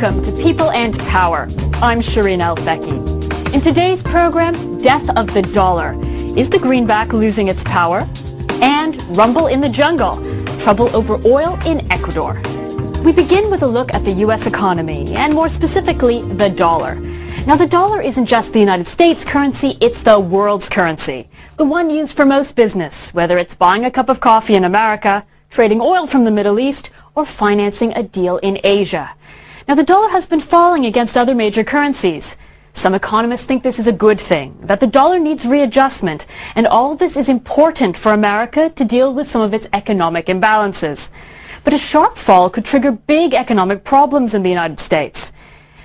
Welcome to People and Power. I'm Shireen Al-Feki. In today's program, Death of the Dollar. Is the greenback losing its power? And Rumble in the Jungle. Trouble over oil in Ecuador. We begin with a look at the U.S. economy, and more specifically, the dollar. Now, the dollar isn't just the United States currency, it's the world's currency. The one used for most business, whether it's buying a cup of coffee in America, trading oil from the Middle East, or financing a deal in Asia. Now, the dollar has been falling against other major currencies. Some economists think this is a good thing, that the dollar needs readjustment, and all of this is important for America to deal with some of its economic imbalances. But a sharp fall could trigger big economic problems in the United States.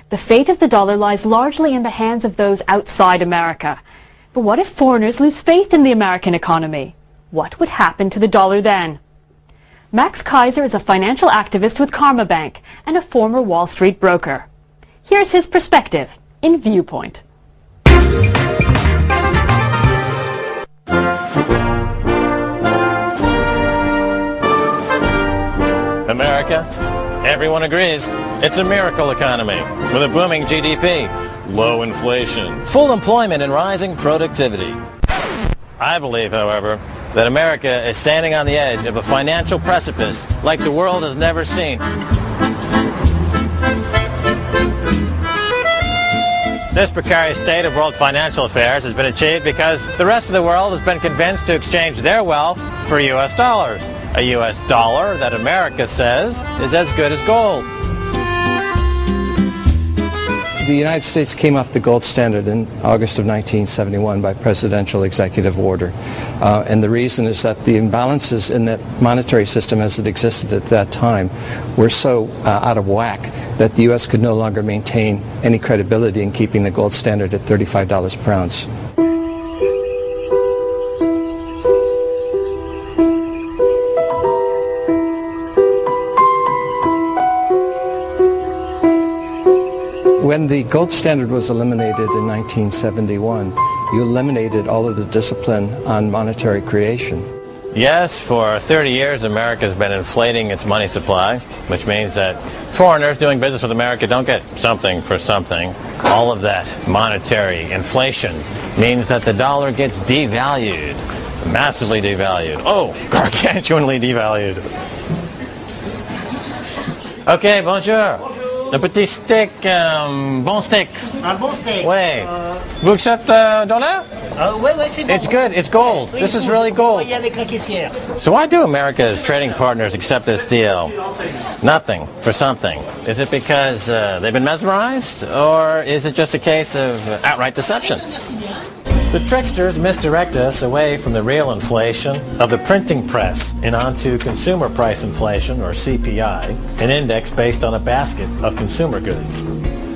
The fate of the dollar lies largely in the hands of those outside America. But what if foreigners lose faith in the American economy? What would happen to the dollar then? Max Keiser is a financial activist with Karma Bank and a former Wall Street broker. Here's his perspective in Viewpoint. America, everyone agrees, it's a miracle economy with a booming GDP, low inflation, full employment and rising productivity. I believe, however, that America is standing on the edge of a financial precipice like the world has never seen. This precarious state of world financial affairs has been achieved because the rest of the world has been convinced to exchange their wealth for U.S. dollars. A U.S. dollar that America says is as good as gold. The United States came off the gold standard in August of 1971 by presidential executive order. And the reason is that the imbalances in that monetary system as it existed at that time were so out of whack that the U.S. could no longer maintain any credibility in keeping the gold standard at $35 per ounce. When the gold standard was eliminated in 1971, you eliminated all of the discipline on monetary creation. Yes, for 30 years America's been inflating its money supply, which means that foreigners doing business with America don't get something for something. All of that monetary inflation means that the dollar gets devalued, massively devalued. Oh, gargantuanly devalued. Okay, bonjour. Un petit steak, bon steak. Un bon steak. Ouais. Vous acceptez dollar? Ouais, c'est bon. It's good. It's gold. This is really gold. Avec la caissière. So why do America's trading partners accept this deal? Nothing for something. Is it because they've been mesmerized? Or is it just a case of outright deception? The tricksters misdirect us away from the real inflation of the printing press and onto consumer price inflation, or CPI, an index based on a basket of consumer goods.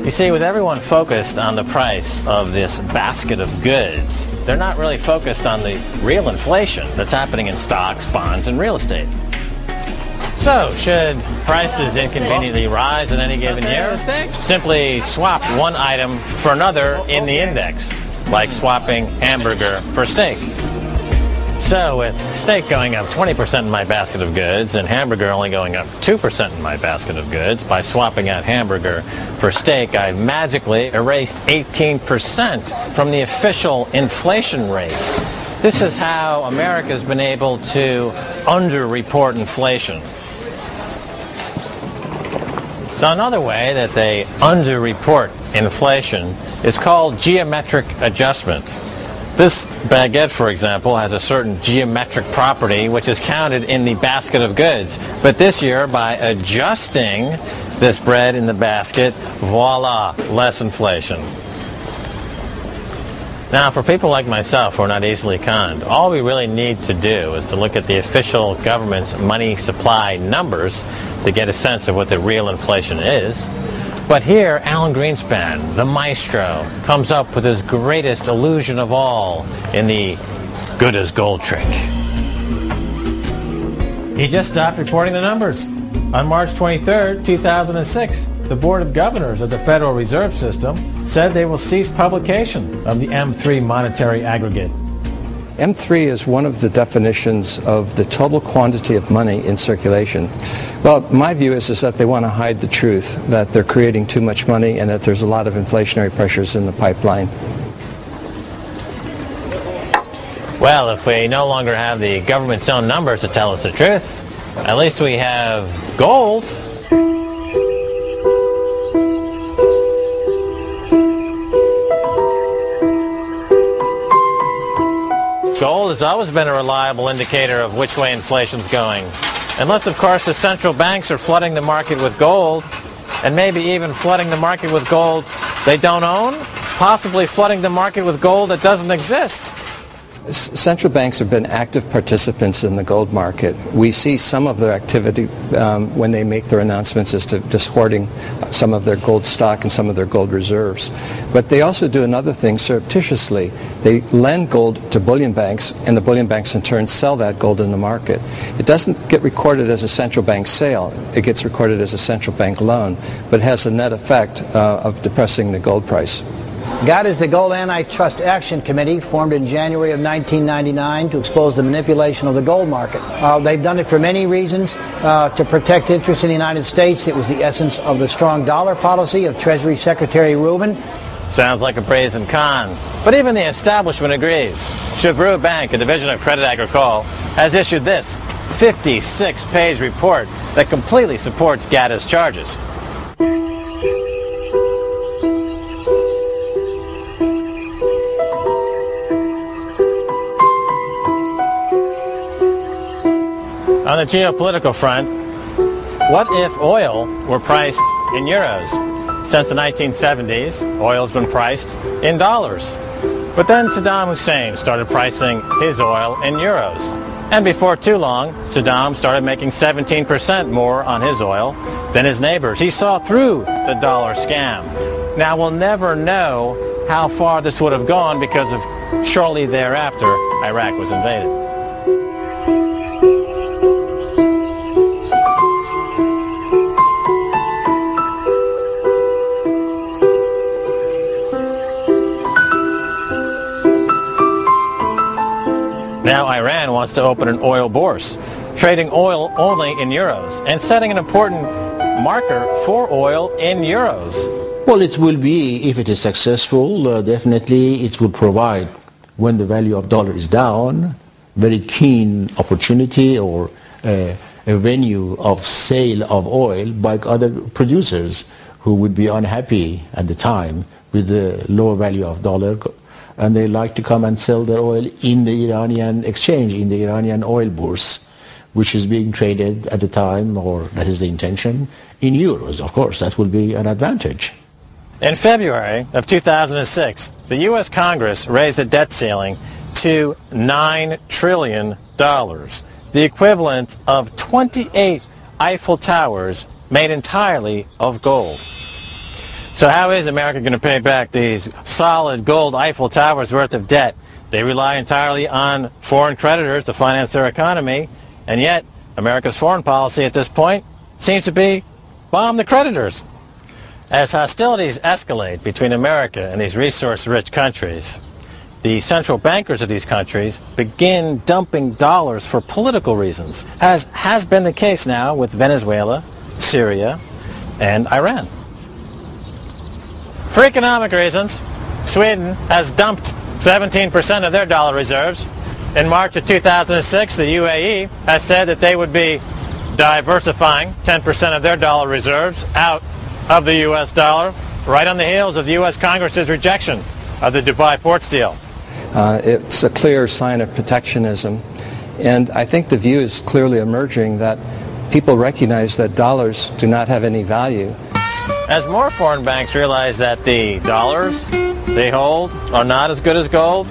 You see, with everyone focused on the price of this basket of goods, they're not really focused on the real inflation that's happening in stocks, bonds, and real estate. So, should prices inconveniently rise in any given year? Simply swap one item for another in the index, like swapping hamburger for steak. So with steak going up 20% in my basket of goods and hamburger only going up 2% in my basket of goods, by swapping out hamburger for steak, I've magically erased 18% from the official inflation rate. This is how America's been able to underreport inflation. So another way that they underreport inflation is called geometric adjustment. This baguette, for example, has a certain geometric property which is counted in the basket of goods. But this year, by adjusting this bread in the basket, voila, less inflation. Now, for people like myself who are not easily conned, all we really need to do is to look at the official government's money supply numbers to get a sense of what the real inflation is. But here, Alan Greenspan, the maestro, comes up with his greatest illusion of all in the good as gold trick. He just stopped reporting the numbers. On March 23rd, 2006, the Board of Governors of the Federal Reserve System said they will cease publication of the M3 monetary aggregate. M3 is one of the definitions of the total quantity of money in circulation. Well, my view is that they want to hide the truth, that they're creating too much money and that there's a lot of inflationary pressures in the pipeline. Well, if we no longer have the government's own numbers to tell us the truth, at least we have gold. Gold has always been a reliable indicator of which way inflation's going. Unless, of course, the central banks are flooding the market with gold, and maybe even flooding the market with gold they don't own, possibly flooding the market with gold that doesn't exist. Central banks have been active participants in the gold market. We see some of their activity when they make their announcements as to just hoarding some of their gold stock and some of their gold reserves. But they also do another thing surreptitiously. They lend gold to bullion banks, and the bullion banks in turn sell that gold in the market. It doesn't get recorded as a central bank sale. It gets recorded as a central bank loan, but it has a net effect of depressing the gold price. GATT is the Gold Antitrust Action Committee, formed in January of 1999 to expose the manipulation of the gold market. They've done it for many reasons. To protect interests in the United States, it was the essence of the strong dollar policy of Treasury Secretary Rubin. Sounds like a brazen con. But even the establishment agrees. Chevreul Bank, a division of Crédit Agricole, has issued this 56-page report that completely supports GATT's charges. On the geopolitical front, what if oil were priced in euros? Since the 1970s, oil's been priced in dollars. But then Saddam Hussein started pricing his oil in euros. And before too long, Saddam started making 17% more on his oil than his neighbors. He saw through the dollar scam. Now, we'll never know how far this would have gone because of shortly thereafter, Iraq was invaded. Now Iran wants to open an oil bourse, trading oil only in euros, and setting an important marker for oil in euros. Well, it will be, if it is successful, definitely it will provide, when the value of dollar is down, very keen opportunity or a venue of sale of oil by other producers who would be unhappy at the time with the lower value of dollar, and they like to come and sell their oil in the Iranian exchange, in the Iranian oil bourse, which is being traded at the time, or that is the intention, in euros. Of course, that will be an advantage. In February of 2006, the U.S. Congress raised the debt ceiling to $9 trillion, the equivalent of 28 Eiffel Towers made entirely of gold. So how is America going to pay back these solid gold Eiffel Towers worth of debt? They rely entirely on foreign creditors to finance their economy, and yet America's foreign policy at this point seems to be bomb the creditors. As hostilities escalate between America and these resource-rich countries, the central bankers of these countries begin dumping dollars for political reasons, as has been the case now with Venezuela, Syria, and Iran. For economic reasons, Sweden has dumped 17% of their dollar reserves. In March of 2006, the UAE has said that they would be diversifying 10% of their dollar reserves out of the U.S. dollar, right on the heels of the U.S. Congress's rejection of the Dubai ports deal. It's a clear sign of protectionism, and I think the view is clearly emerging that people recognize that dollars do not have any value. As more foreign banks realize that the dollars they hold are not as good as gold,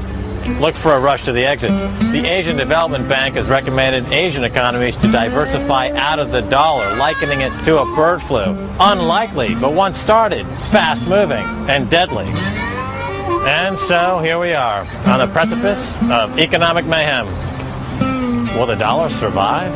look for a rush to the exits. The Asian Development Bank has recommended Asian economies to diversify out of the dollar, likening it to a bird flu. Unlikely, but once started, fast-moving and deadly. And so here we are, on the precipice of economic mayhem. Will the dollar survive?